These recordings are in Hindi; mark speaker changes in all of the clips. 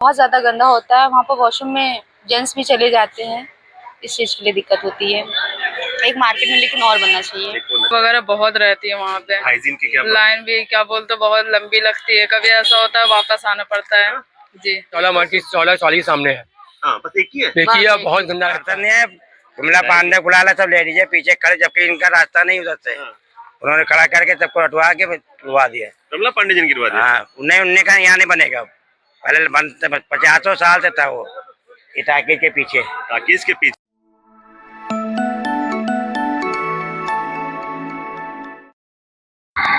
Speaker 1: बहुत ज़्यादा गंदा होता है। वहाँ पर वॉशरूम में जेंट्स भी चले जाते हैं, इस चीज़ के लिए दिक्कत होती है। एक मार्केट में लेकिन और बनना चाहिए
Speaker 2: वगैरह बहुत रहती है वहाँ पे।
Speaker 3: हाइजीन की क्या
Speaker 2: लाइन भी क्या बोलते बहुत लंबी लगती है, कभी ऐसा होता है वापस आना पड़ता है। जी
Speaker 4: चौला मार्केट चौला चौली सामने है।
Speaker 3: हाँ बस एक ही है।
Speaker 4: देखिए बहुत गंदा रास्ता नहीं है, जुमला पांडे बुलाला सब ले लीजिए पीछे खड़े, जबकि इनका रास्ता नहीं उधर से। उन्होंने खड़ा करके सबको हटवा के रुआ दिया।
Speaker 3: कमला पांडे जी ने गिरवा दिया।
Speaker 4: हाँ, उन्हें कहा यहाँ नहीं बनेगा। पहले 50 साल से था वो इटाके के पीछे।
Speaker 3: टाकीज के पीछे।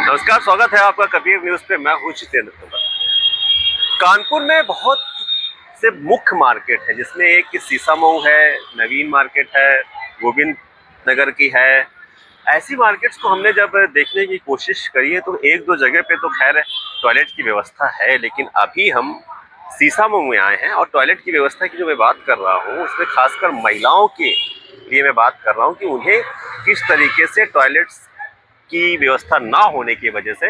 Speaker 3: नमस्कार, स्वागत है आपका कबीर न्यूज पे। मैं हूँ जितेंद्र कुमार। कानपुर में बहुत से मुख्य मार्केट है, जिसमें एक सीसामऊ है, नवीन मार्केट है, गोविंद नगर की है। ऐसी मार्केट्स को हमने जब देखने की कोशिश करी है तो एक दो जगह पे तो खैर टॉयलेट की व्यवस्था है, लेकिन अभी हम सीसामऊ में आए हैं और टॉयलेट की व्यवस्था की जो मैं बात कर रहा हूँ उसमें खासकर महिलाओं के लिए मैं बात कर रहा हूँ कि उन्हें किस तरीके से टॉयलेट्स की व्यवस्था ना होने की वजह से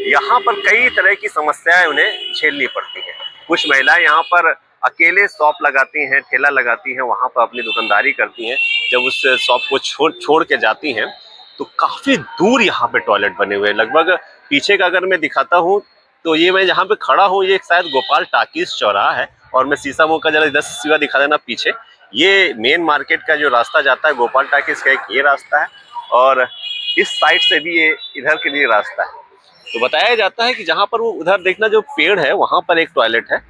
Speaker 3: यहाँ पर कई तरह की समस्याएं उन्हें झेलनी पड़ती हैं। कुछ महिलाएं यहाँ पर अकेले शॉप लगाती हैं, ठेला लगाती हैं, वहाँ पर अपनी दुकानदारी करती हैं। जब उस शॉप को छोड़ के जाती हैं तो काफ़ी दूर यहाँ पे टॉयलेट बने हुए हैं। लगभग पीछे का अगर मैं दिखाता हूँ तो ये मैं जहाँ पे खड़ा हूँ ये शायद गोपाल टाकीज चौराहा है, और मैं सीसामऊ का जरा इधर से सीधा दिखा देना पीछे, ये मेन मार्केट का जो रास्ता जाता है गोपाल टाकीज का, एक ये रास्ता है और इस साइड से भी ये इधर के लिए रास्ता है। तो बताया जाता है कि जहाँ पर वो उधर देखना जो पेड़ है वहाँ पर एक टॉयलेट है,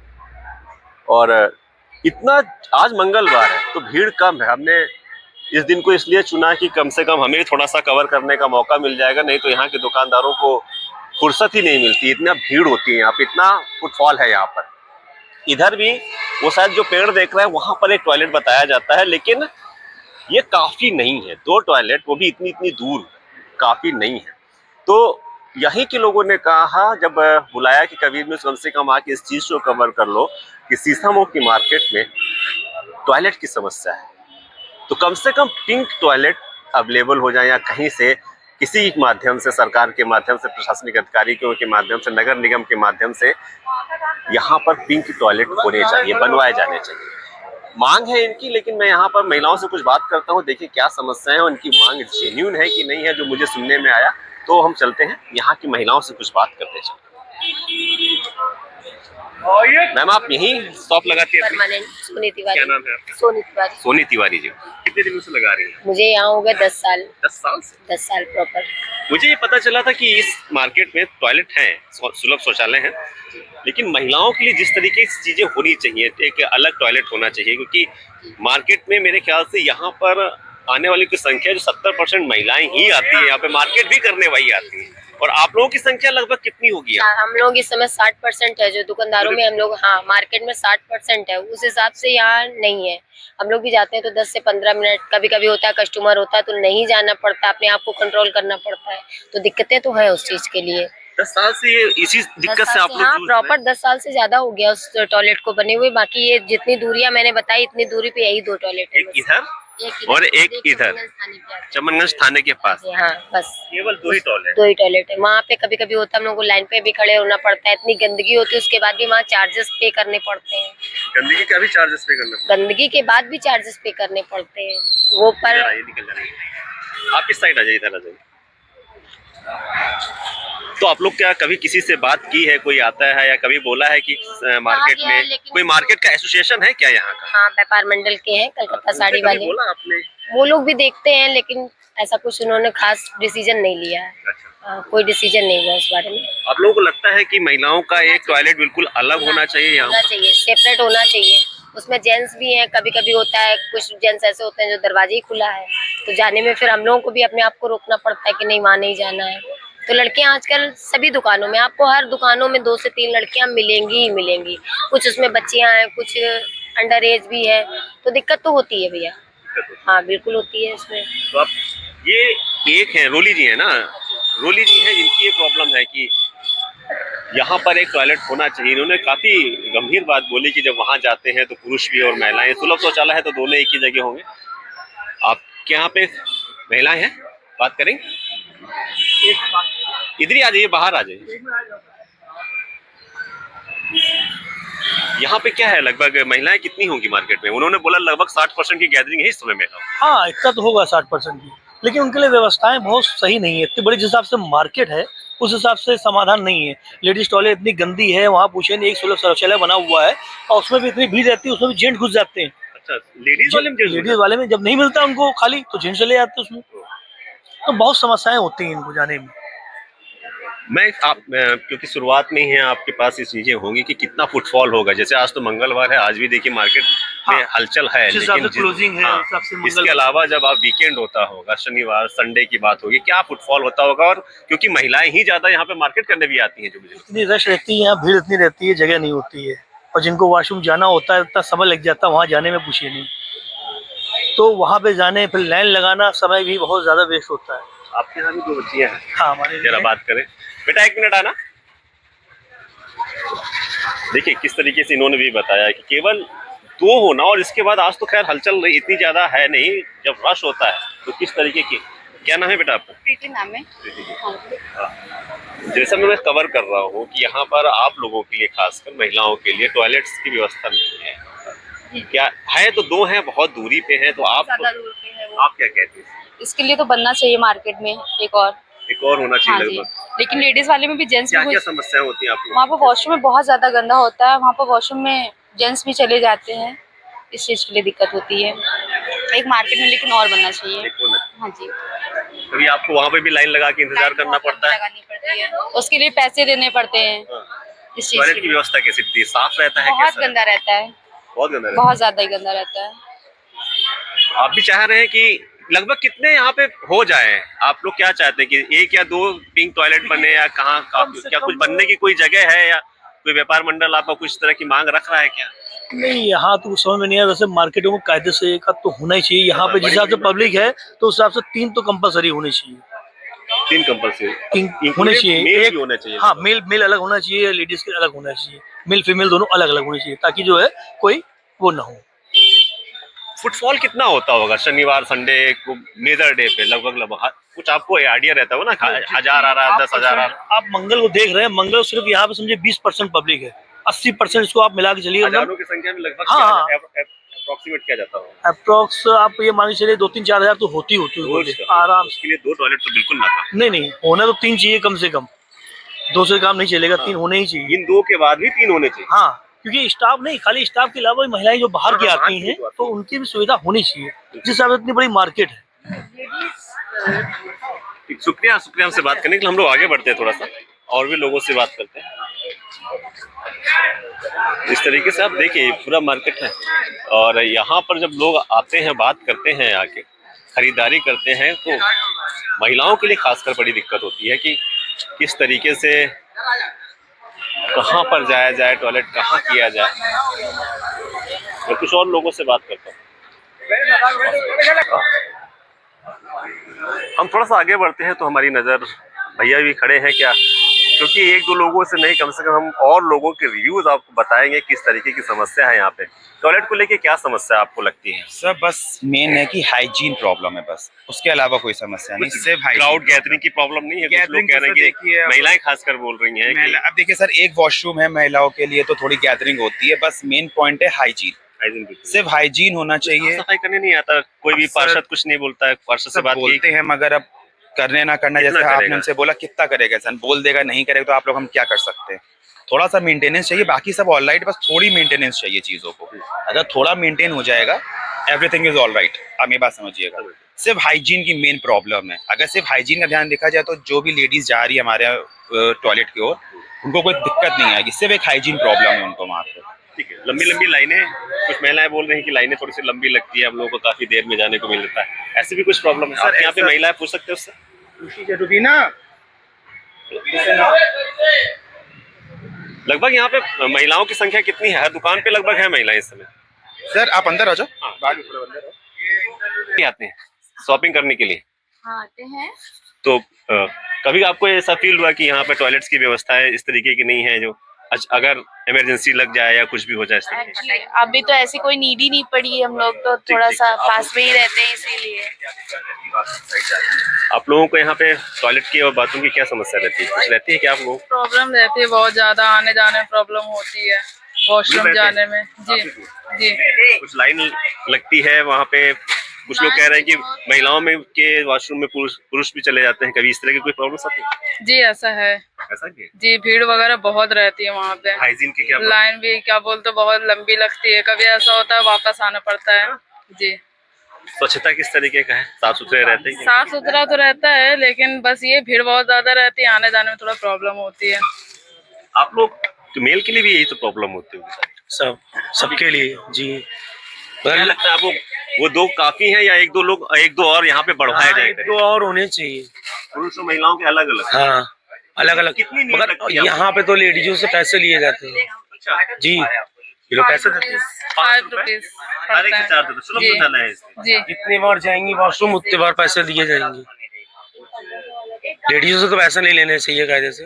Speaker 3: और इतना आज मंगलवार है तो भीड़ कम है। हमने इस दिन को इसलिए चुना कि कम से कम हमें थोड़ा सा कवर करने का मौका मिल जाएगा, नहीं तो यहाँ के दुकानदारों को फुर्सत ही नहीं मिलती, इतना भीड़ होती है यहाँ पे, इतना फुटफॉल है यहाँ पर। इधर भी वो शायद जो पेड़ देख रहे हैं वहां पर एक टॉयलेट बताया जाता है, लेकिन ये काफी नहीं है। 2 टॉयलेट, वो भी इतनी दूर, काफी नहीं है। तो यहीं के लोगों ने कहा, जब बुलाया कि कबीर न्यूज़ कम से कम आके इस चीज को कवर कर लो कि सीसामऊ की मार्केट में टॉयलेट की समस्या है, तो कम से कम पिंक टॉयलेट अवेलेबल हो जाए, या कहीं से किसी माध्यम से, सरकार के माध्यम से, प्रशासनिक अधिकारियों के माध्यम से, नगर निगम के माध्यम से यहाँ पर पिंक टॉयलेट होने चाहिए, बनवाए जाने चाहिए। मांग है इनकी, लेकिन मैं यहाँ पर महिलाओं से कुछ बात करता हूँ, देखिए क्या समस्याएं हैं, उनकी मांग जेन्युइन है कि नहीं है, जो मुझे सुनने में आया। तो हम चलते हैं यहाँ की महिलाओं से कुछ बात करते चलते। मैम, आप यहीं शॉप लगाती है?
Speaker 5: परमानेंट। सोनी तिवारी।
Speaker 3: क्या नाम है आपका?
Speaker 5: सोनी तिवारी।
Speaker 3: सोनी तिवारी जी, कितने दिनों से लगा रही हैं?
Speaker 5: मुझे यहाँ हो गए 10 साल।
Speaker 3: 10 साल से?
Speaker 5: 10 साल प्रॉपर।
Speaker 3: मुझे ये पता चला था कि इस मार्केट में टॉयलेट हैं, सुलभ शौचालय हैं, लेकिन महिलाओं के लिए जिस तरीके की चीजें होनी चाहिए, एक अलग टॉयलेट होना चाहिए, क्योंकि मार्केट में मेरे ख्याल से यहाँ पर आने वाली की संख्या जो 70% महिलाएं ही आती है, यहाँ पे मार्केट भी करने वही आती है। और आप लोगों की संख्या लगभग कितनी होगी?
Speaker 5: हम लोग इस समय 60% है, जो दुकानदारों में हम लोग, हाँ मार्केट में 60% है, उस हिसाब से यहाँ नहीं है। हम लोग भी जाते हैं तो 10 से 15 मिनट, कभी कभी होता है कस्टमर होता है तो नहीं जाना पड़ता, अपने आप को कंट्रोल करना पड़ता है, तो दिक्कतें तो है उस चीज के लिए।
Speaker 3: 10 साल से ये इसी दिक्कत से आप लोग?
Speaker 5: हाँ प्रॉपर 10 साल से ज्यादा हो गया उस टॉयलेट को बने हुए। बाकी ये जितनी दूरियां मैंने बताई, इतनी दूरी पे यही 2 टॉयलेट है,
Speaker 3: एक इधर और एक इधर, चमनगंज थाने के पास।
Speaker 5: हाँ बस
Speaker 3: केवल 2 ही टॉयलेट?
Speaker 5: 2 ही टॉयलेट है। वहाँ पे कभी कभी होता है हम लोग को लाइन पे भी खड़े होना पड़ता है, इतनी गंदगी होती है, उसके बाद भी वहाँ चार्जेस पे करने पड़ते हैं।
Speaker 3: गंदगी का भी चार्जेस पे करना पड़ता है?
Speaker 5: गंदगी के बाद भी चार्जेस पे करने पड़ते हैं वो पर।
Speaker 3: निकल जाइए, आप इस साइड आ जाइए, इधर आ जाइए। तो आप लोग क्या कभी किसी से बात की है, कोई आता है या कभी बोला है कि मार्केट में कोई मार्केट का एसोसिएशन है क्या यहाँ का?
Speaker 5: हाँ, व्यापार मंडल के हैं, कलकत्ता साड़ी वाले।
Speaker 3: बोला आपने?
Speaker 5: वो लोग भी देखते हैं, लेकिन ऐसा कुछ उन्होंने खास डिसीजन नहीं लिया है।
Speaker 3: अच्छा।
Speaker 5: कोई डिसीजन नहीं हुआ इस बारे में।
Speaker 3: आप लोगों को लगता है कि महिलाओं का एक टॉयलेट बिल्कुल अलग होना चाहिए, यहाँ
Speaker 5: होना चाहिए, सेपरेट होना चाहिए। उसमें जेंट्स भी हैं, कभी कभी होता है कुछ जेंट्स ऐसे होते हैं जो दरवाजे ही खुला है, तो जाने में फिर हम लोगों को भी अपने आप को रोकना पड़ता है कि नहीं वहाँ नहीं जाना है। तो लड़कियां आजकल सभी दुकानों में, आपको हर दुकानों में 2 से 3 लड़कियां मिलेंगी ही मिलेंगी। कुछ उसमें बच्चियां हैं, कुछ अंडर एज भी है, तो दिक्कत तो होती है भैया। हाँ बिल्कुल होती है इसमें।
Speaker 3: तो आप ये एक है रोली जी है ना, रोली जी हैं, जिनकी ये प्रॉब्लम है कि यहाँ पर एक टॉयलेट होना चाहिए। इन्होंने काफी गंभीर बात बोली कि जब वहाँ जाते हैं तो पुरुष भी और महिलाएं, सुलभ शौचालय है तो दोनों एक ही जगह होंगे। आपके यहाँ पे महिलाएं हैं, बात करेंगे? इधर ही आ जाइए, बाहर आ जाइए। यहाँ पे क्या है, लगभग महिलाएं कितनी होंगी मार्केट में? उन्होंने बोला लगभग 60% की गैदरिंग है इस समय में।
Speaker 6: हाँ, इतना तो होगा 60% की, लेकिन उनके लिए व्यवस्थाएं बहुत सही नहीं है। इतनी बड़ी जिस हिसाब से मार्केट है उस हिसाब से समाधान नहीं है। लेडीज टॉयलेट इतनी गंदी है, वहाँ पूछे नहीं, एक सुलभ शौचालय बना हुआ है और उसमें भी इतनी भीड़ रहती है, उसमें भी जेंट्स घुस जाते हैं।
Speaker 3: अच्छा, लेडीज
Speaker 6: वाले में जब नहीं मिलता उनको खाली तो जेंट्स चले जाते हैं उसमें। तो बहुत समस्याएं होती हैं इनको जाने में।
Speaker 3: क्योंकि शुरुआत में ही है, आपके पास ये चीजें होंगी कि कितना फुटफॉल होगा। जैसे आज तो मंगलवार है, आज भी देखिए मार्केट में हलचल है, लेकिन
Speaker 6: क्लोजिंग है,
Speaker 3: इसके अलावा जब आप वीकेंड होता होगा, शनिवार संडे की बात होगी, क्या फुटफॉल होता होगा? और क्योंकि महिलाएं ही ज्यादा यहाँ पे मार्केट करने भी आती हैं, जो मुझे
Speaker 6: इतनी रश रहती है, यहाँ भीड़ इतनी रहती है, जगह नहीं होती है, और जिनको वॉशरूम जाना होता है इतना समय लग जाता है वहाँ जाने में, पूछिए नहीं। तो वहाँ पे जाने फिर लाइन लगाना, समय भी बहुत ज्यादा वेस्ट होता है।
Speaker 3: आपके यहाँ भी 2 बच्चियां हैं?
Speaker 6: हाँ, हमारे
Speaker 3: जरा बात करें बेटा, 1 मिनट आना। देखिए किस तरीके से इन्होंने भी बताया कि केवल 2 होना, और इसके बाद आज तो खैर हलचल इतनी ज्यादा है नहीं, जब रश होता है तो किस तरीके की। क्या नाम है बेटा आपका?
Speaker 1: प्रीति नाम है।
Speaker 3: जैसा मैं कवर कर रहा हूँ कि यहाँ पर आप लोगों के लिए, खासकर महिलाओं के लिए टॉयलेट्स की व्यवस्था नहीं है। क्या है? तो 2 हैं, बहुत दूरी पे हैं, तो आप
Speaker 1: दूर पे है वो।
Speaker 3: आप क्या कहते हैं?
Speaker 1: इसके लिए तो बनना चाहिए मार्केट में एक और
Speaker 3: होना चाहिए।
Speaker 1: हाँ जी,
Speaker 3: लगभग
Speaker 1: लेकिन लेडीज वाले में भी जेंट्स
Speaker 3: क्या
Speaker 1: भी
Speaker 3: क्या समस्याएं होती हैं आपको?
Speaker 1: वहाँ पर वॉशरूम में बहुत ज्यादा गंदा होता है, वहाँ पर वॉशरूम में जेंट्स भी चले जाते हैं, इस चीज के लिए दिक्कत होती है। एक मार्केट में लेकिन और बनना चाहिए। हाँ जी,
Speaker 3: कभी आपको वहाँ पे भी लाइन लगा के इंतजार करना पड़ता है?
Speaker 1: लगानी पड़ती है, उसके लिए पैसे देने पड़ते हैं। इस चीज
Speaker 3: टॉयलेट की व्यवस्था कैसी थी? साफ रहता है?
Speaker 1: बहुत गंदा रहता है,
Speaker 3: बहुत गंदा रहता
Speaker 1: बहुत ज्यादा ही गंदा रहता है।
Speaker 3: है। आप भी चाह रहे हैं कि लगभग कितने यहाँ पे हो जाए? आप लोग क्या चाहते हैं कि 1 या 2 पिंक टॉयलेट बने, या कहाँ क्या कुछ बनने की कोई जगह है, या कोई व्यापार मंडल आपका कुछ तरह की मांग रख रहा है क्या?
Speaker 6: नहीं, यहाँ तो समझ में नहीं आया। वैसे मार्केटों में कायदे से एक तो होना ही चाहिए। यहाँ पे जिस हिसाब से पब्लिक है तो उस हिसाब से 3 तो कंपलसरी होने चाहिए।
Speaker 3: 3 कंपलसरी
Speaker 6: 3 होने चाहिए।
Speaker 3: मेल भी होना चाहिए।
Speaker 6: हाँ, मेल अलग होना चाहिए, लेडीज के अलग होना चाहिए, मेल फीमेल दोनों अलग अलग होने चाहिए, ताकि जो है कोई वो ना हो।
Speaker 3: फुटफॉल कितना होता होगा शनिवार संडे को, मेजर डे पे? लगभग कुछ आपको आइडिया रहता हो ना, 1000 आ रहा है, 10,000 आ रहा है।
Speaker 6: आप मंगल को देख रहे हैं, मंगल सिर्फ यहाँ पे समझे 20% पब्लिक है, 80% इसको आप मिला के चलिए।
Speaker 3: हजारों की संख्या में लगभग
Speaker 6: हाँ,
Speaker 3: अप्रोक्सीमेट क्या जाता होगा?
Speaker 6: अप्रोक्स आप ये मान के चलिए 2-3-4 हजार तो होती आराम से।
Speaker 3: उसके लिए 2 टॉयलेट तो बिल्कुल ना था।
Speaker 6: नहीं, होना तो 3 चाहिए कम से कम, 2 से काम नहीं चलेगा। 3 होने ही चाहिए।
Speaker 3: इन 2 के बाद भी 3 होने चाहिए।
Speaker 6: हाँ, क्योंकि स्टाफ नहीं, खाली स्टाफ के अलावा महिलाएं जो बाहर की आती हैं तो उनकी भी सुविधा होनी चाहिए, जिस हिसाब से इतनी बड़ी मार्केट है।
Speaker 3: शुक्रिया हमसे बात करने के लिए। हम लोग आगे बढ़ते हैं, थोड़ा सा और भी लोगों से बात करते हैं। इस तरीके से आप देखिए पूरा मार्केट है, और यहाँ पर जब लोग आते हैं, बात करते हैं, आके खरीदारी करते हैं, तो महिलाओं के लिए खासकर बड़ी दिक्कत होती है कि किस तरीके से, कहाँ पर जाया जाए, टॉयलेट कहाँ किया जाए। मैं कुछ और लोगों से बात करता हूँ। हम थोड़ा सा आगे बढ़ते हैं तो हमारी नज़र, भैया भी खड़े हैं क्या, क्योंकि 1-2 लोगों से नहीं, कम से कम हम और लोगों के रिव्यूज आपको बताएंगे किस तरीके की समस्या है यहाँ पे। टॉयलेट को लेके क्या समस्या आपको लगती है?
Speaker 7: सर बस मेन है कि हाइजीन प्रॉब्लम है, बस उसके अलावा कोई समस्या नहीं, सिर्फ
Speaker 3: क्राउड गैदरिंग की प्रॉब्लम नहीं है? कुछ लोग कह रहे हैं कि महिलाएं खासकर बोल रही हैं कि
Speaker 7: अब देखिए सर, एक वॉशरूम है महिलाओं के लिए तो थोड़ी गैदरिंग होती है, बस मेन पॉइंट है हाइजीन। सिर्फ हाइजीन होना चाहिए।
Speaker 3: सफाई करने नहीं आता कोई भी पार्षद, कुछ नहीं बोलता है। पार्षद से बात
Speaker 7: बोलते हैं, मगर अब करने ना करना, जैसे आपने हमसे बोला कितना करेगा सर, बोल देगा नहीं करेगा तो आप लोग हम क्या कर सकते हैं। थोड़ा सा मेंटेनेंस चाहिए, बाकी सब ऑलराइट, बस थोड़ी मेंटेनेंस चाहिए चीजों को। अगर थोड़ा मेंटेन हो जाएगा, एवरीथिंग इज ऑलराइट। आप ये बात समझिएगा, सिर्फ हाइजीन की मेन प्रॉब्लम है। अगर सिर्फ हाइजीन का ध्यान देखा जाए तो जो भी लेडीज जा रही है हमारे टॉयलेट की ओर, उनको कोई दिक्कत नहीं आएगी, सिर्फ एक हाइजीन प्रॉब्लम है उनको वहाँ पे।
Speaker 3: ठीक है, लंबी लाइनें, कुछ महिलाएं बोल रही हैं कि लाइनें थोड़ी सी लंबी लगती है, हम लोगों को काफी देर में जाने को मिलता है, ऐसी भी कुछ प्रॉब्लम है? सर यहाँ पे महिलाएं पूछ सकते हैं उससे? लगभग यहाँ पे महिलाओं की संख्या कितनी है? हर दुकान पे लगभग है महिलाएं इस समय।
Speaker 7: सर आप अंदर आ जाओ।
Speaker 3: हाँ, आते हैं शॉपिंग करने के लिए।
Speaker 1: हाँ, आते हैं।
Speaker 3: तो कभी आपको ऐसा फील हुआ कि यहाँ पे टॉयलेट्स की व्यवस्था इस तरीके की नहीं है, जो अगर इमरजेंसी लग जाए या कुछ भी हो जाए इस तरीके?
Speaker 1: एक्चुअली अभी तो ऐसी कोई नीड ही नहीं पड़ी, हम लोग तो थोड़ा सा पास में ही रहते हैं, इसीलिए।
Speaker 3: आप लोगों को यहाँ पे टॉयलेट की और बाथरूम की क्या समस्या रहती है? कुछ रहती है क्या आप लोग?
Speaker 2: प्रॉब्लम रहती है बहुत ज्यादा, आने जाने में प्रॉब्लम होती है, वॉशरूम
Speaker 3: बैठे हैं?
Speaker 2: जाने में। जी जी
Speaker 3: कुछ लाइन लगती है वहाँ पे, कुछ लोग कह रहे हैं कि महिलाओं में के वॉशरूम में पुरुष भी चले जाते हैं, कभी इस तरह की कोई प्रॉब्लम आती है?
Speaker 2: जी ऐसा है।
Speaker 3: ऐसा क्या?
Speaker 2: जी भीड़ वगैरह बहुत रहती है वहाँ पे।
Speaker 3: हाइजीन की क्या problem?
Speaker 2: लाइन भी क्या बोलते बहुत लंबी लगती है, कभी ऐसा होता है वापस आना पड़ता है। जी
Speaker 3: स्वच्छता किस तरीके का है, साफ सुथरे रहते हैं?
Speaker 2: साफ सुथरा तो रहता है, लेकिन बस ये भीड़ बहुत ज्यादा रहती है, आने जाने में थोड़ा प्रॉब्लम होती है।
Speaker 3: आप लोग तो मेल के लिए भी यही तो प्रॉब्लम होती होगी?
Speaker 6: सब सबके लिए जी।
Speaker 3: क्या लगता है आपको, वो दो काफी है या एक दो और यहाँ पे बढ़वाया जाएगा?
Speaker 6: दो और होने चाहिए।
Speaker 3: पुरुष और महिलाओं के अलग अलग?
Speaker 6: हाँ अलग अलग।
Speaker 3: कितनी नीड
Speaker 6: मगर
Speaker 3: लगती है
Speaker 6: यहाँ पे तो लेडीजों से पैसे लिए जाते हैं।
Speaker 3: अच्छा
Speaker 6: जी ये लोग पैसे देते हैं।
Speaker 2: 5 रुपीज
Speaker 3: हर एक के चार्ज देते हैं, सुलभ
Speaker 2: जी।
Speaker 3: शौचालय है इसमें।
Speaker 2: जी
Speaker 6: जितनी बार जाएंगी वॉशरूम उतने बार पैसे दिए जाएंगे। लेडीजों से तो पैसा नहीं लेने चाहिए कायदे से,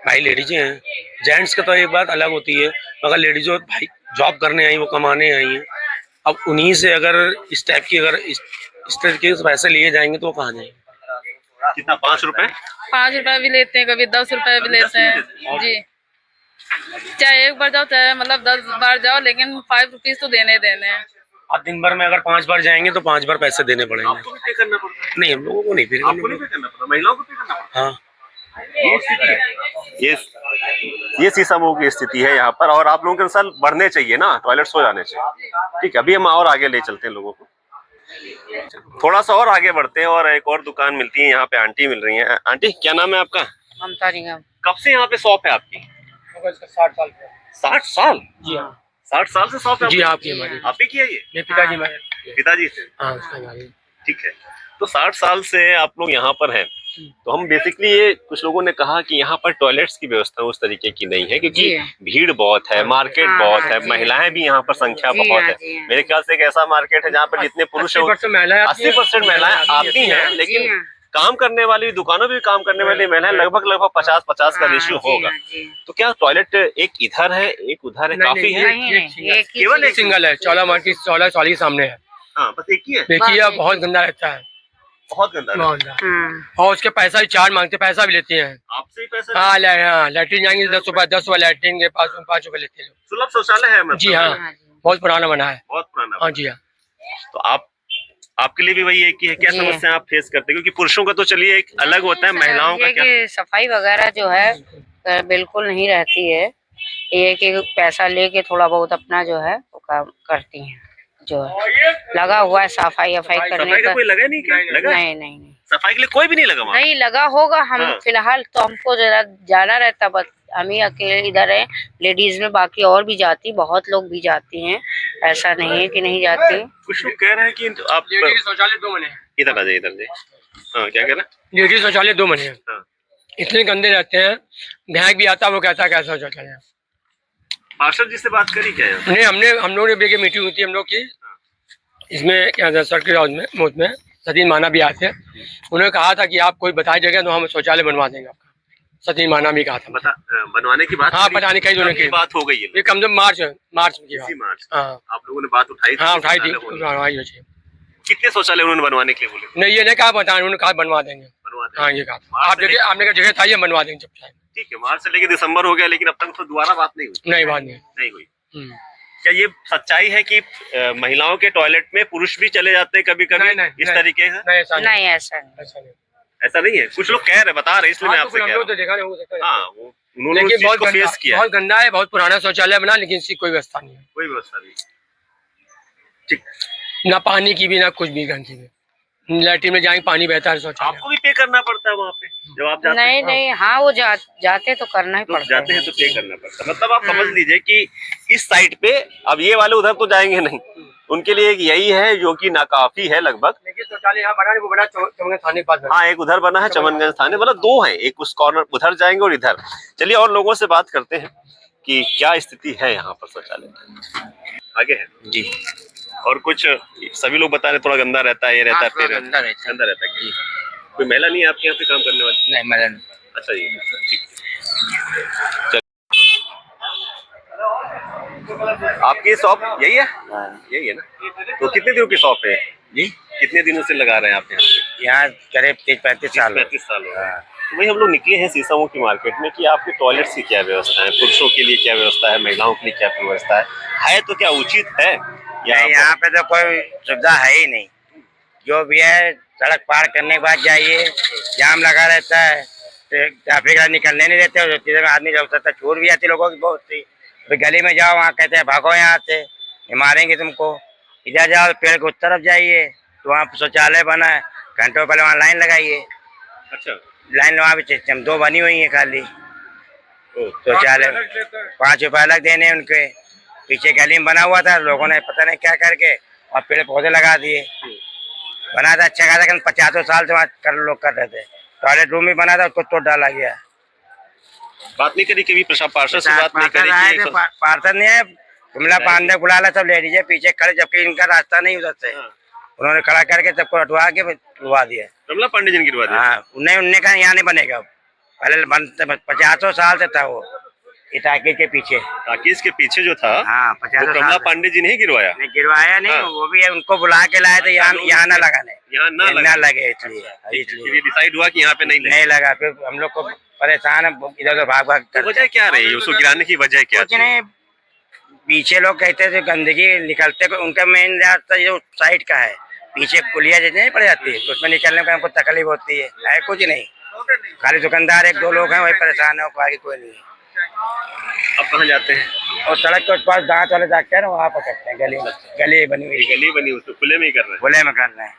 Speaker 6: भाई लेडीज हैं। जेंट्स का तो एक बात अलग होती है, मगर लेडीजों भाई जॉब करने आई, वो कमाने आई हैं। अब उन्हीं से अगर इस टाइप की इस तरीके से पैसे लिए जाएंगे तो वो कहाँ जाएंगे?
Speaker 3: कितना, 5 रुपए?
Speaker 2: 5 रुपए भी लेते हैं, कभी 10 रुपए भी लेते हैं। जी चाहे एक बार जाओ चाहे मतलब 10 बार जाओ, लेकिन 5 रुपीज तो देने देने हैं।
Speaker 6: अब दिन भर में अगर 5 बार जाएंगे तो 5 बार पैसे देने पड़ेंगे।
Speaker 3: आपको भी पे करना पड़ता है?
Speaker 6: नहीं हम लोगों को नहीं फिर।
Speaker 3: आपको नहीं पे करना पड़ता, महिलाओं को पे करना पड़ता
Speaker 6: हाँ
Speaker 3: है? ये स्थिति है, ये शीशमऊ की स्थिति है यहाँ पर। और आप लोगों के अनुसार बढ़ने चाहिए ना, टॉयलेट्स हो जाने चाहिए। ठीक है, अभी हम और आगे ले चलते हैं लोगों को, थोड़ा सा और आगे बढ़ते हैं। और एक और दुकान मिलती है यहाँ पे, आंटी मिल रही है। आंटी क्या नाम है आपका?
Speaker 1: ममता निगम।
Speaker 3: कब से यहाँ पे शॉप है आपकी?
Speaker 6: 60 साल
Speaker 3: 60 साल?
Speaker 6: जी हाँ
Speaker 3: 60 साल से शॉप है
Speaker 6: जी।
Speaker 3: आपकी?
Speaker 6: आपकी हमारी
Speaker 3: आप ही की है ये?
Speaker 6: मेरे पिताजी हमारे।
Speaker 3: पिताजी से?
Speaker 6: हाँ उसका हमारी।
Speaker 3: ठीक है, तो 60 साल से आप लोग यहाँ पर हैं। तो हम बेसिकली, ये कुछ लोगों ने कहा कि यहाँ पर टॉयलेट्स की व्यवस्था उस तरीके की नहीं है, क्योंकि भीड़ बहुत है, मार्केट बहुत है, महिलाएं भी यहाँ पर संख्या बहुत है। मेरे ख्याल से एक ऐसा मार्केट है जहाँ पर जितने पुरुष हैं 80% महिलाएं आती हैं, लेकिन काम करने वाली दुकानों में काम करने वाली महिलाएं लगभग 50-50 का रेशियो होगा। तो क्या टॉयलेट एक इधर है एक उधर है, काफी है? केवल एक
Speaker 6: सिंगल है, चौला मार्केट 16 के सामने है।
Speaker 3: हाँ बस एक ही है?
Speaker 6: देखिए बहुत गंदा रहता है,
Speaker 3: बहुत गंदा है।
Speaker 6: बहुत गंदा। और उसके पैसा भी चार्ज मांगते, पैसा भी लेते हैं।
Speaker 3: आपसे ही पैसा?
Speaker 6: हाँ लैट्रिन जाएंगे 10 रुपए, 10 रुपए लैट्रिन के, 5 रुपए लेते हैं।
Speaker 3: सुलभ शौचालय है मतलब?
Speaker 6: जी हाँ बहुत पुराना बना है।
Speaker 3: बहुत पुराना।
Speaker 6: हाँ जी हाँ।
Speaker 3: तो आपके लिए भी वही है कि क्या समस्या आप फेस करते हैं? क्योंकि पुरुषों का तो चलिए एक अलग होता है, महिलाओं का क्या?
Speaker 1: कि सफाई वगैरह जो है बिल्कुल नहीं रहती है। ये कि पैसा लेके थोड़ा बहुत अपना जो है वो काम करती हैं। जो है लगा हुआ है सफाई करने
Speaker 3: सफाई का कोई लगा नहीं क्या? लगा?
Speaker 1: नहीं
Speaker 3: सफाई के लिए कोई भी नहीं लगा वहाँ?
Speaker 1: नहीं लगा होगा। हम
Speaker 3: हाँ।
Speaker 1: फिलहाल तो हमको जरा जाना रहता, बस हम ही अकेले इधर है लेडीज में, बाकी और भी जाती, बहुत लोग भी जाती हैं, ऐसा नहीं है कि नहीं जाती।
Speaker 3: कुछ लोग कह रहे हैं कि आप
Speaker 6: शौचालय 2 महीने।
Speaker 3: इधर आ जाइए, इधर जाइए। हाँ क्या कह रहे हैं?
Speaker 6: लेडीज शौचालय 2 महीने
Speaker 3: हाँ।
Speaker 6: इतने गंदे रहते हैं, ग्राहक भी आता है वो कहता है कैसा शौचालय है।
Speaker 3: पार्षद जी से बात करी क्या है?
Speaker 6: नहीं हम लोगों ने मीटिंग होती है हम लोग की, इसमें क्या था सर्किट हाउस में मोद में सतीन माना भी आते हैं। उन्होंने कहा था कि आप कोई बताई जगह तो हम शौचालय बनवा देंगे आपका। सतीन माना भी कहा था।
Speaker 3: बनवाने की बात?
Speaker 6: हाँ बताने कई दोनों की
Speaker 3: बात हो गई है।
Speaker 6: ये कम से कम मार्च की बात।
Speaker 3: मार्च?
Speaker 6: हाँ
Speaker 3: आप लोगों ने बात उठाई थी?
Speaker 6: हाँ उठाई थी।
Speaker 3: कितने शौचालय उन्होंने बनवाने के लिए बोले?
Speaker 6: नहीं ये नहीं कहा बताया, उन्होंने कहा बनवा देंगे।
Speaker 3: बनवा देंगे।
Speaker 6: हाँ ये कहा आपने का जगह था ये बनवा देंगे जब चाहे।
Speaker 3: ठीक है, मार्च से लेके दिसंबर हो गया, लेकिन अब तक तो दोबारा बात नहीं हुई?
Speaker 6: नहीं बात नहीं
Speaker 3: हुई। क्या ये सच्चाई है कि महिलाओं के टॉयलेट में पुरुष भी चले जाते हैं कभी कभी इस तरीके से?
Speaker 6: नहीं ऐसा
Speaker 1: नहीं ऐसा
Speaker 3: ऐसा नहीं है, कुछ लोग कह रहे, बता रहे, इसलिए मैं आपसे कह रहा हूं। हाँ वो उन्होंने उस चीज को फेस किया।
Speaker 6: बहुत गंदा है, बहुत पुराना शौचालय बना, लेकिन इसकी कोई व्यवस्था नहीं है।
Speaker 3: कोई व्यवस्था नहीं। ठीक,
Speaker 6: ना पानी की भी ना कुछ भी गंदगी में। लैट्रिन में जाएंगे पानी बहता है शौचालय।
Speaker 3: आपको भी पे करना पड़ता है वहाँ पे जब आप जाते हैं?
Speaker 1: नहीं हाँ वो जाते तो करना ही पड़ता है।
Speaker 3: जाते हैं तो पे करना पड़ता है। मतलब आप समझ लीजिए कि इस साइड पे अब ये वाले उधर तो जाएंगे नहीं, उनके लिए एक यही है जो कि नाकाफी है लगभग।
Speaker 6: लेकिन शौचालय यहाँ बना, वो बना चमनगंज थाने के पास।
Speaker 3: हाँ एक उधर बना है चमनगंज थाने, मतलब 2 हैं, एक उस कॉर्नर उधर जाएंगे और इधर। चलिए और लोगों से बात करते हैं कि क्या स्थिति है यहाँ पर शौचालय। आगे है जी। और कुछ सभी लोग बता रहे थोड़ा गंदा रहता है, ये रहता है, फिर गंदा रहता है। कोई महिला नहीं है आपके यहाँ पे काम करने वाली?
Speaker 4: नहीं महिला नहीं।
Speaker 3: अच्छा जी, ठीक। आपकी शॉप यही है? यही है ना? तो कितने दिनों की शॉप है जी? कितने दिनों से लगा रहे हैं आप यहाँ पे?
Speaker 4: यहाँ करीब 30-35 साल।
Speaker 3: 35 साल हो गए। तो वही हम लोग निकले हैं सीसामऊ की मार्केट में कि आपके टॉयलेट्स की क्या व्यवस्था है, पुरुषों के लिए क्या व्यवस्था है, महिलाओं के लिए क्या व्यवस्था है तो क्या उचित है या
Speaker 4: यहाँ पे तो कोई सुविधा है ही नहीं। जो भी है सड़क पार करने के बाद जाइए, जाम लगा रहता है, ट्रैफिक निकलने नहीं देते, और आदमी जब तक छूट भी आती लोगों की बहुत सी। फिर गली में जाओ, वहाँ कहते हैं भागो यहाँ से, ये मारेंगे तुमको। इधर जाओ पेड़ के उस तरफ जाइए तो वहाँ शौचालय बना है, घंटों पहले वहाँ लाइन लगाइए।
Speaker 3: अच्छा,
Speaker 4: लाइन वहाँ भी सिस्टम 2 बनी हुई है खाली शौचालय, 5 रुपए अलग देने उनके। पीछे गली में बना हुआ था, लोगों ने पता नहीं क्या करके और पेड़ पौधे लगा दिए। बना था अच्छा खासा, 50 साल से वहाँ लोग कर रहे थे। टॉयलेट रूम भी बना था, उसको तोड़ डाला गया।
Speaker 3: बात नहीं करी कभी पार्षद से बात नहीं करी कि
Speaker 4: पार्षद नहीं है, जुमला पांडे बुला सब लेडीज है पीछे खड़े, जबकि इनका रास्ता नहीं उधर से। उन्होंने खड़ा करके सबको हटवा के गिरवा दिया।
Speaker 3: कमला पांडे जी ने गिरवा दिया?
Speaker 4: हाँ, उन्हें कहा यहाँ नहीं बनेगा। पहले 50 साल से था वो टाकीज के पीछे।
Speaker 3: टाकीज के पीछे जो था,
Speaker 4: हाँ, 50
Speaker 3: कमला पांडे जी ने ही गिरवाया?
Speaker 4: नहीं गिरवाया नहीं, वो भी उनको बुला के लाए थे यहाँ ना लगाने,
Speaker 3: यहाँ
Speaker 4: ना लगे, इसलिए
Speaker 3: डिसाइड हुआ कि यहाँ पे
Speaker 4: नहीं लगा। फिर हम लोग को परेशान है, इधर उधर भाग भाग कर।
Speaker 3: वजह क्या रही उसको गिराने की वजह क्या
Speaker 4: कुछ नहीं, पीछे लोग कहते थे गंदगी निकलते, उनका मेन रास्ता जो साइड का है, पीछे पुलिया जैसे नहीं पड़ जाती है, उसमें निकलने का हमको तकलीफ होती है। कुछ नहीं, खाली दुकानदार 1-2 लोग हैं, वही परेशान है, बाकी कोई नहीं है।
Speaker 3: अब कहाँ जाते हैं?
Speaker 4: और सड़क के पास दांत वाले जाते हैं ना, वहाँ पकड़ते हैं। गली बनी हुई,
Speaker 3: गली बनी उसको खुले में ही कर रहे हैं?
Speaker 4: खुले में कर रहे हैं।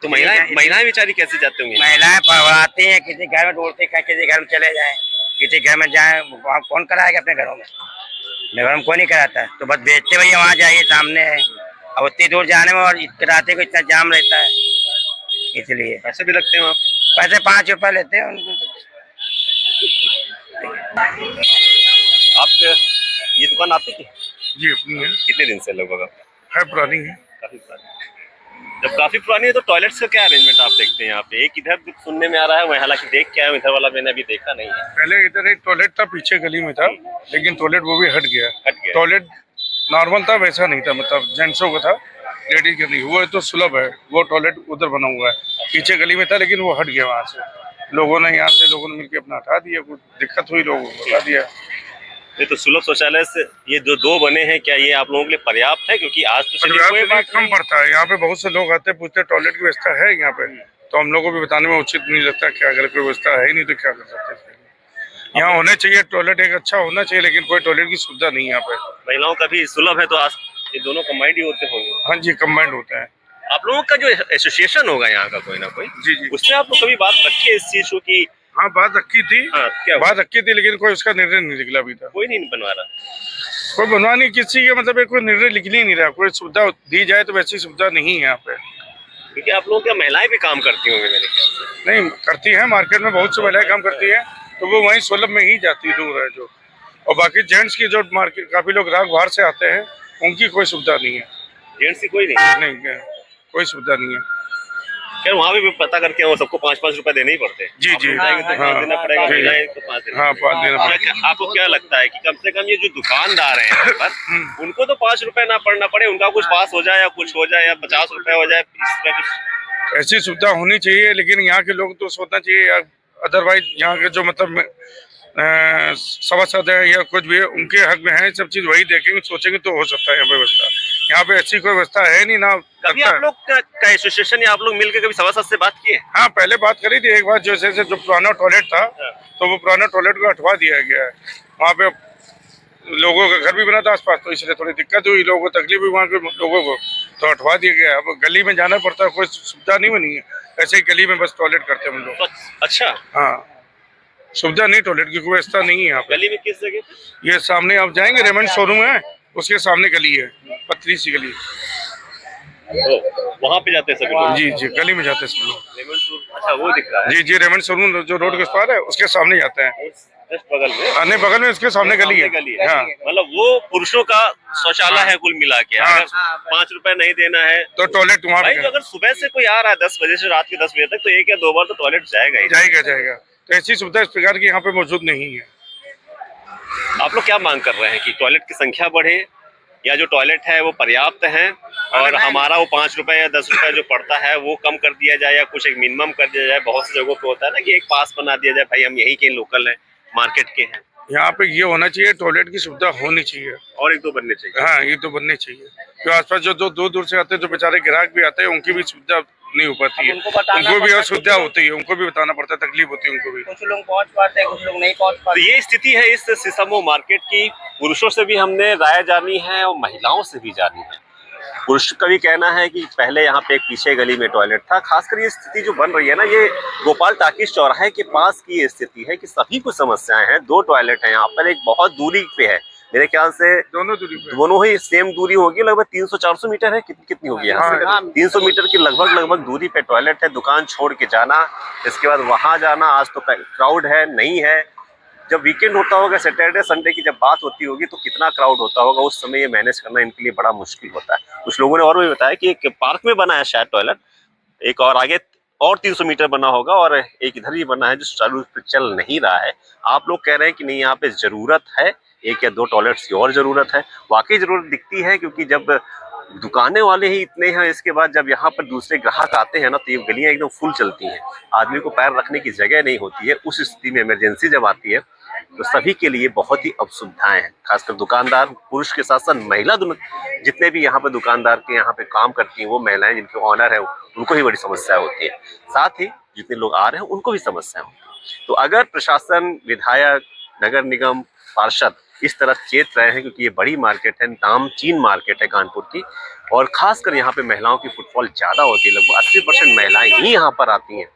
Speaker 3: तो महिलाएं बेचारी कैसे जाते होंगे?
Speaker 4: महिलाएं आती हैं, किसी घर में ढूंढती हैं, किसी घर में चले जाएं, किसी घर में जाएं, वहाँ कौन कराएगा अपने घरों में? अपने घरों में कोई नहीं कराता। तो बस बेचते भैया वहाँ जाइए, सामने है। अब उतनी दूर जाने में और रात को इतना जाम रहता है, इसलिए।
Speaker 3: पैसे भी लगते हैं आप?
Speaker 4: पैसे 5 रुपए लेते हैं उनको।
Speaker 3: आप ये दुकान आपकी थी?
Speaker 8: जी अपनी है।
Speaker 3: कितने दिन से लगभग?
Speaker 8: है पुरानी है,
Speaker 3: काफी पुरानी। जब काफी पुरानी है तो टॉयलेट्स का क्या अरेंजमेंट आप देखते हैं यहाँ पे? एक इधर सुनने में आ रहा है, मैं हालांकि देख के आया हूँ, इधर वाला मैंने अभी देखा नहीं है।
Speaker 8: पहले इधर एक टॉयलेट था, पीछे गली में था, लेकिन टॉयलेट वो भी हट गया। टॉयलेट नॉर्मल था, वैसा नहीं था, मतलब जेंट्सों का था, लेडीज का नहीं। वो तो सुलभ है, वो टॉयलेट उधर बना हुआ है, पीछे गली में था, लेकिन वो हट गया वहाँ से। लोगों ने यहाँ से लोगों ने मिलकर अपना हटा दिया, कुछ दिक्कत हुई, लोगों को हटा दिया।
Speaker 3: ये तो सुलभ शौचालय से ये जो 2 बने हैं, क्या ये आप लोगों के लिए पर्याप्त है? क्योंकि आज तो
Speaker 8: कम पड़ता है यहाँ पे, बहुत से लोग आते हैं, पूछते टॉयलेट की व्यवस्था है यहाँ पे, तो हम लोगों को भी बताने में उचित नहीं लगता। क्या अगर कोई व्यवस्था है ही नहीं तो क्या कर सकते हैं? यहाँ होने चाहिए टॉयलेट, एक अच्छा होना चाहिए, लेकिन कोई टॉयलेट की सुविधा नहीं है यहाँ पे।
Speaker 3: महिलाओं का भी सुलभ है तो आज ये दोनों कंबाइंड ही होते होंगे?
Speaker 8: हाँ जी, कंबाइंड होता है।
Speaker 3: आप लोगों का जो एसोसिएशन होगा यहाँ का कोई ना कोई,
Speaker 8: जी,
Speaker 3: उसमें आप लोग कभी बात रखी है इस चीज को कि?
Speaker 8: हाँ, बात रखी थी।
Speaker 3: हाँ, क्या
Speaker 8: बात रखी थी, लेकिन कोई उसका निर्णय नहीं निकला अभी तक।
Speaker 3: कोई नहीं बनवा रहा?
Speaker 8: कोई बनवा नहीं, किसी का मतलब कोई निर्णय निकल ही नहीं रहा। कोई सुविधा दी जाए तो वैसी सुविधा नहीं है यहाँ पे।
Speaker 3: क्योंकि आप लोगों क्या महिलाएं भी काम करती होंगी मेरे ख्याल से?
Speaker 8: नहीं करती है, मार्केट में बहुत सी महिलाएं काम करती है, तो वो वहीं सुलभ में ही जाती दूर है जो। और बाकी जेंट्स की जो मार्केट, काफी लोग ग्राहक बाहर से आते हैं, उनकी कोई सुविधा नहीं है।
Speaker 3: जेंट्स की कोई नहीं?
Speaker 8: कोई सुविधा नहीं है।
Speaker 3: खैर वहाँ भी पता करके वो सबको 5-5 रुपए देने ही पड़ते हैं।
Speaker 8: जी,
Speaker 3: तो 5 देना पड़ेगा, महिलाएं तो 5 देना।
Speaker 8: हाँ, 5 देना पड़ेगा।
Speaker 3: आपको क्या लगता है कि कम से कम ये जो दुकानदार हैं यहाँ पर, उनको तो 5 रुपए ना पड़ना पड़े, उनका कुछ पास हो जाए या कुछ हो जाए या 50 रुपए हो जाए, इसमें कुछ
Speaker 8: ऐसी सुविधा होनी चाहिए। लेकिन यहाँ के लोग तो सोचना चाहिए, अदरवाइज यहाँ के जो मतलब सभासद है या कुछ भी है, उनके हक में है, सब चीज वही देखेंगे, सोचेंगे तो हो सकता है यहाँ व्यवस्था। यहाँ पे ऐसी कोई व्यवस्था है नहीं ना।
Speaker 3: कभी आप लोग का एसोसिएशन या आप लोग मिलकर कभी सभासद से बात किए?
Speaker 8: हाँ, पहले बात करी थी एक बार, जैसे जो पुराना टॉयलेट था, तो वो पुराना टॉयलेट को हटवा दिया गया है। वहाँ पे लोगों का घर भी बना था आसपास, तो इसलिए थोड़ी दिक्कत हुई, लोगों को तकलीफ हुई वहाँ के लोगों को, तो हटवा दिया गया। अब गली में जाना पड़ता है, कोई सुविधा नहीं बनी है, ऐसे ही गली में बस टॉयलेट करते हैं हम लोग।
Speaker 3: अच्छा,
Speaker 8: हाँ, सुविधा नहीं, टॉयलेट की व्यवस्था नहीं है यहाँ पे।
Speaker 3: गली में किस जगह?
Speaker 8: ये सामने आप जाएंगे, रेमंड शोरूम है, उसके सामने गली है, पतली सी गली।
Speaker 3: वहाँ पे जाते हैं सभी लोग?
Speaker 8: जी, गली में जाते हैं सब लोग।
Speaker 3: अच्छा, वो दिख रहा है?
Speaker 8: जी, रेमंड शोरूम जो रोड के पार है, उसके सामने जाते हैं।
Speaker 3: जस्ट बगल में?
Speaker 8: आने बगल में उसके सामने गली है। हाँ,
Speaker 3: मतलब वो पुरुषों का शौचालय है कुल मिला के।
Speaker 8: हाँ,
Speaker 3: अगर 5 रुपए नहीं देना है
Speaker 8: तो टॉयलेट वहाँ
Speaker 3: भाई,
Speaker 8: पे
Speaker 3: तो अगर सुबह से कोई आ रहा है 10 बजे से रात के 10 बजे तक, तो 1 या 2 बार तो टॉयलेट जाएगा ही।
Speaker 8: जाएगा। तो ऐसी सुविधा इस प्रकार की यहाँ पे मौजूद नहीं है।
Speaker 3: आप लोग क्या मांग कर रहे हैं कि टॉयलेट की संख्या बढ़े या जो टॉयलेट है वो पर्याप्त है और हमारा वो 5 रुपए या 10 रुपए जो पड़ता है वो कम कर दिया जाए या कुछ एक मिनिमम कर दिया जाए। बहुत सी जगहों पे होता है ना कि एक पास बना दिया जाए, भाई हम यहीं के लोकल हैं, मार्केट के हैं।
Speaker 8: यहाँ पे ये होना चाहिए, टॉयलेट की सुविधा होनी चाहिए
Speaker 3: और एक दो बनने चाहिए।
Speaker 8: हाँ, ये तो बनने चाहिए। जो आसपास जो दूर दूर से आते हैं, जो बेचारे ग्राहक भी आते हैं, उनकी भी सुविधा नहीं हो पाती है। उनको भी असुविधा होती है, उनको भी बताना पड़ता है, तकलीफ होती है उनको भी।
Speaker 4: कुछ लोग पहुंच पाते हैं, कुछ लोग नहीं पहुंच
Speaker 3: तो ये स्थिति है इस सीसामऊ मार्केट की। पुरुषों से भी हमने राय जानी है और महिलाओं से भी जानी है। पुरुष का भी कहना है कि पहले यहाँ पे एक पीछे गली में टॉयलेट था। खासकर ये स्थिति जो बन रही है ना, ये गोपाल टाकीज चौराहे के पास की ये स्थिति है कि सभी को समस्याएं हैं। 2 टॉयलेट हैं यहाँ पर, एक बहुत दूरी पे है, मेरे ख्याल से दोनों ही सेम दूरी होगी, लगभग 300-400 मीटर है। कितनी होगी यहाँ से? 300 मीटर की लगभग दूरी पे टॉयलेट है। दुकान छोड़ के जाना, इसके बाद वहां जाना। आज तो क्राउड है नहीं है, जब वीकेंड होता होगा, सैटरडे संडे की जब बात होती होगी तो कितना क्राउड होता होगा, उस समय ये मैनेज करना इनके लिए बड़ा मुश्किल होता है। कुछ लोगों ने और भी बताया कि एक पार्क में बना है शायद टॉयलेट, एक और आगे और 300 मीटर बना होगा और एक इधर ही बना है जो चालू पे चल नहीं रहा है। आप लोग कह रहे हैं कि नहीं, यहाँ पे जरूरत है 1 या 2 टॉयलेट्स की और जरूरत है। वाकई जरूरत दिखती है, क्योंकि जब दुकानें वाले ही इतने हैं, इसके बाद जब यहाँ पर दूसरे ग्राहक आते हैं ना, तो ये गलियां एकदम फुल चलती हैं, आदमी को पैर रखने की जगह नहीं होती है। उस स्थिति में इमरजेंसी जब आती है तो सभी के लिए बहुत ही असुविधाएं हैं। खासकर दुकानदार, पुरुष के साथ साथ महिला, जितने भी यहाँ पे दुकानदार के यहाँ पे काम करती हैं वो महिलाएं, जिनके ऑनर है, उनको ही बड़ी समस्या होती है। साथ ही जितने लोग आ रहे हैं उनको भी समस्या होती है। तो अगर प्रशासन, विधायक, नगर निगम, पार्षद इस तरह चेत रहे हैं, क्योंकि ये बड़ी मार्केट है, नामचीन मार्केट है कानपुर की, और खासकर यहाँ पे महिलाओं की फुटफॉल ज्यादा होती है, लगभग 80% महिलाएं ही यहाँ पर आती हैं,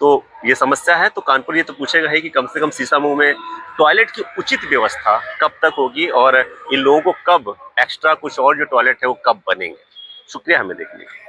Speaker 3: तो ये समस्या है। तो कानपुर ये तो पूछेगा ही कि कम से कम सीसामऊ में टॉयलेट की उचित व्यवस्था कब तक होगी और इन लोगों को कब एक्स्ट्रा कुछ और जो टॉयलेट है वो कब बनेंगे। शुक्रिया हमें देखने के लिए।